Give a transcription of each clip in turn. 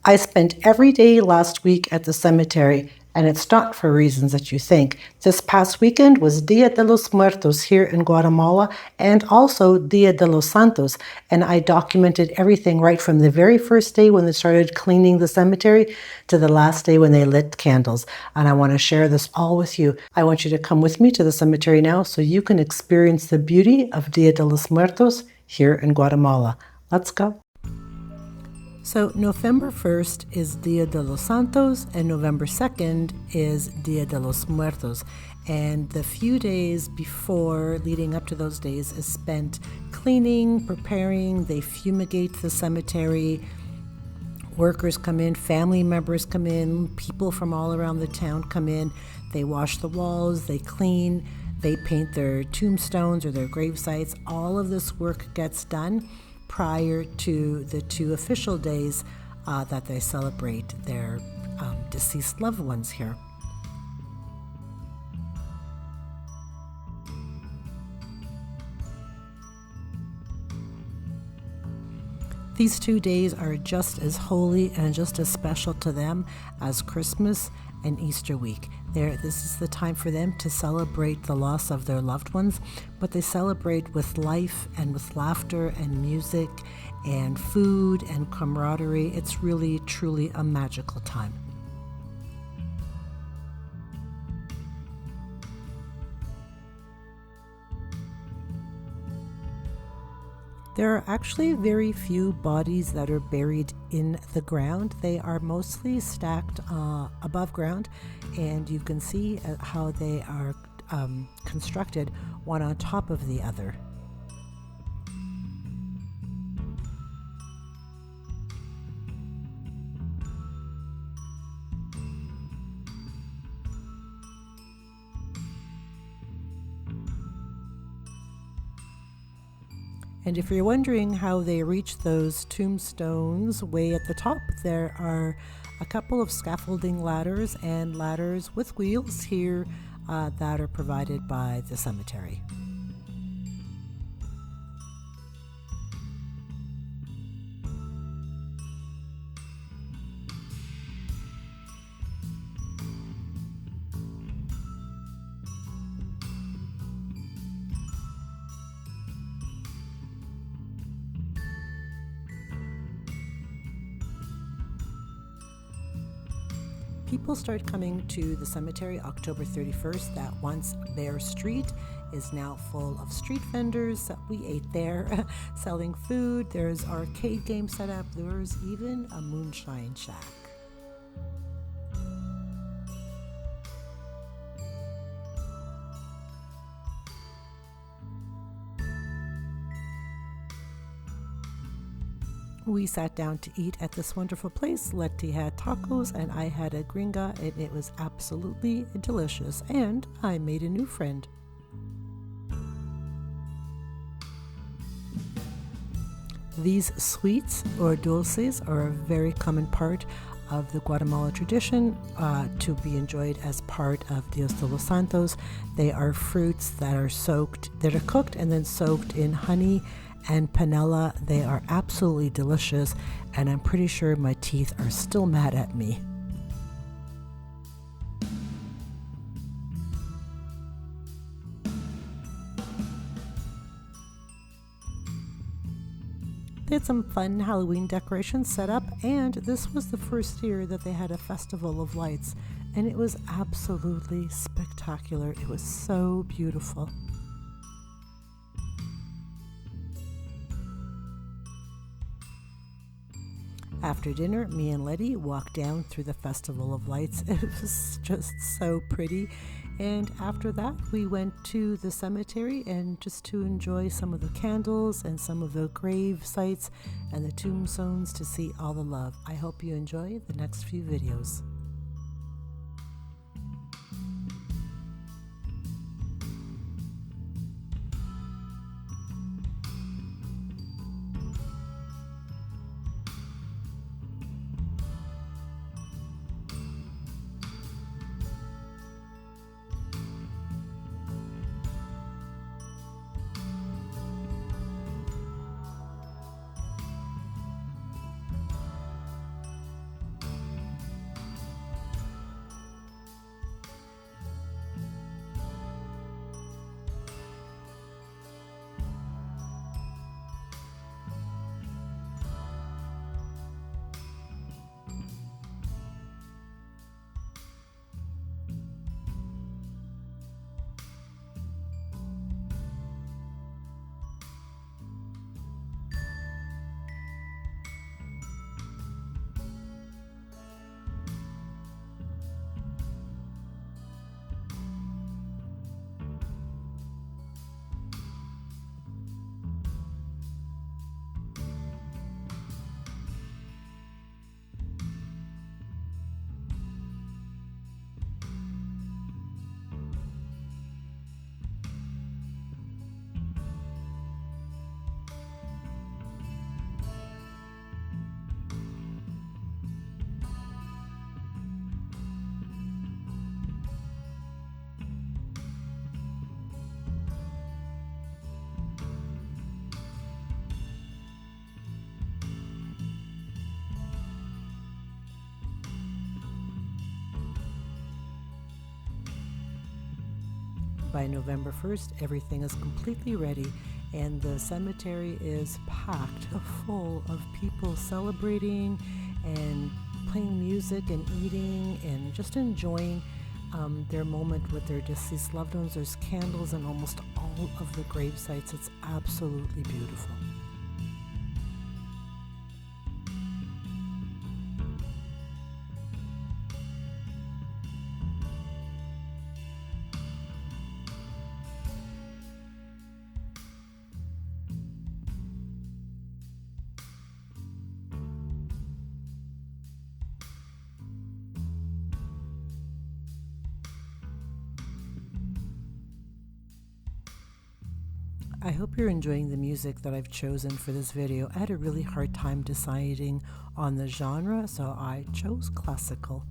I spent every day last week at the cemetery, and it's not for reasons that you think. This past weekend was Dia de los Muertos here in Guatemala and also Dia de los Santos, and I documented everything right from the very first day when they started cleaning the cemetery to the last day when they lit candles, and I want to share this all with you. I want you to come with me to the cemetery now so you can experience the beauty of Dia de los Muertos here in Guatemala. Let's go. So November 1st is Dia de los Santos and November 2nd is Dia de los Muertos. And the few days before, leading up to those days, is spent cleaning, preparing. They fumigate the cemetery. Workers come in, family members come in, people from all around the town come in. They wash the walls, they clean, they paint their tombstones or their grave sites. All of this work gets done prior to the two official days that they celebrate their deceased loved ones here. These 2 days are just as holy and just as special to them as Christmas and Easter week. This is the time for them to celebrate the loss of their loved ones, but they celebrate with life and with laughter and music and food and camaraderie. It's really, truly a magical time. There are actually very few bodies that are buried in the ground. They are mostly stacked above ground, and you can see how they are constructed one on top of the other. And if you're wondering how they reach those tombstones way at the top, there are a couple of scaffolding ladders and ladders with wheels here that are provided by the cemetery. People start coming to the cemetery October 31st. That once bare street is now full of street vendors. We ate there, selling food. There's arcade games set up. There's even a moonshine shack. We sat down to eat at this wonderful place. Letty had tacos and I had a gringa, and it was absolutely delicious, and I made a new friend. These sweets or dulces are a very common part of the Guatemala tradition to be enjoyed as part of Dios de los Santos. They are fruits that are cooked and then soaked in honey and panela. They are absolutely delicious, and I'm pretty sure my teeth are still mad at me. They had some fun Halloween decorations set up, and this was the first year that they had a festival of lights, and it was absolutely spectacular. It was so beautiful. After dinner, me and Letty walked down through the Festival of Lights. It was just so pretty. And after that, we went to the cemetery and just to enjoy some of the candles and some of the grave sites and the tombstones to see all the love. I hope you enjoy the next few videos. by November 1st, everything is completely ready, and the cemetery is packed full of people celebrating and playing music and eating and just enjoying their moment with their deceased loved ones. There's candles in almost all of the grave sites. It's absolutely beautiful. I hope you're enjoying the music that I've chosen for this video. I had a really hard time deciding on the genre, so I chose classical.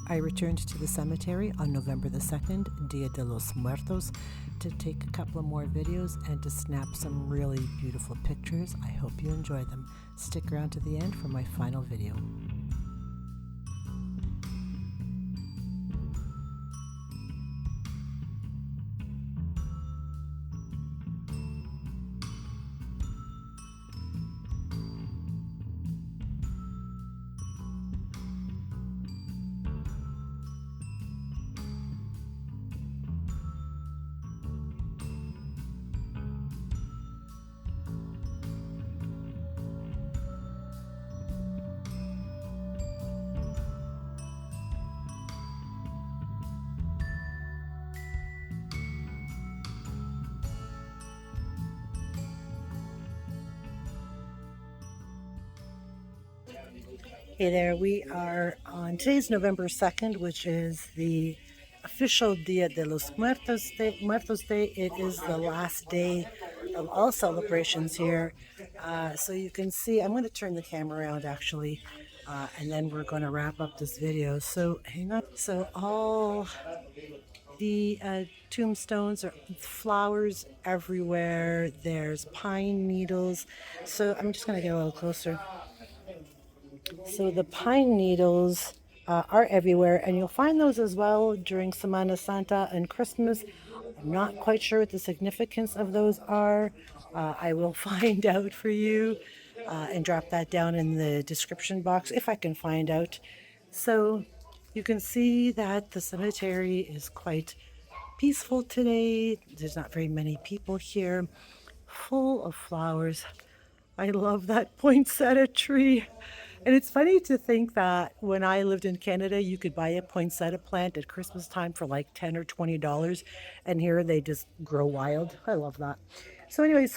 I returned to the cemetery on November the 2nd, Dia de los Muertos, to take a couple of more videos and to snap some really beautiful pictures. I hope you enjoy them. Stick around to the end for my final video. Hey there, we are on today's November 2nd, which is the official Dia de los Muertos Day. It is the last day of all celebrations here. So you can see, I'm going to turn the camera around actually, and then we're going to wrap up this video. So hang on. So all the tombstones are flowers everywhere. There's pine needles. So I'm just going to get a little closer. So the pine needles are everywhere, and you'll find those as well during Semana Santa and Christmas. I'm not quite sure what the significance of those are. I will find out for you and drop that down in the description box if I can find out. So you can see that the cemetery is quite peaceful today. There's not very many people here, full of flowers. I love that poinsettia tree. And it's funny to think that when I lived in Canada, you could buy a poinsettia plant at Christmas time for like $10 or $20. And here they just grow wild. I love that. So anyway,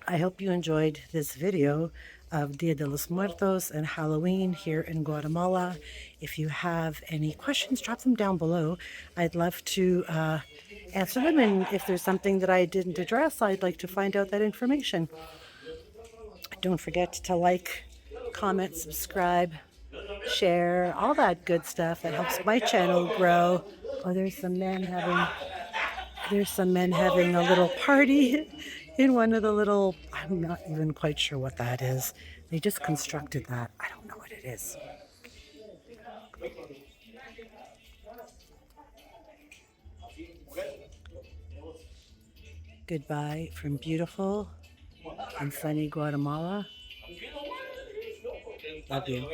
I hope you enjoyed this video of Dia de los Muertos and Halloween here in Guatemala. If you have any questions, drop them down below. I'd love to answer them. And if there's something that I didn't address, I'd like to find out that information. Don't forget to like, comment, subscribe, share, all that good stuff that helps my channel grow. Oh, there's some men having a little party in one of the little, I'm not even quite sure what that is. They just constructed that. I don't know what it is. Goodbye from beautiful and sunny Guatemala. Love you.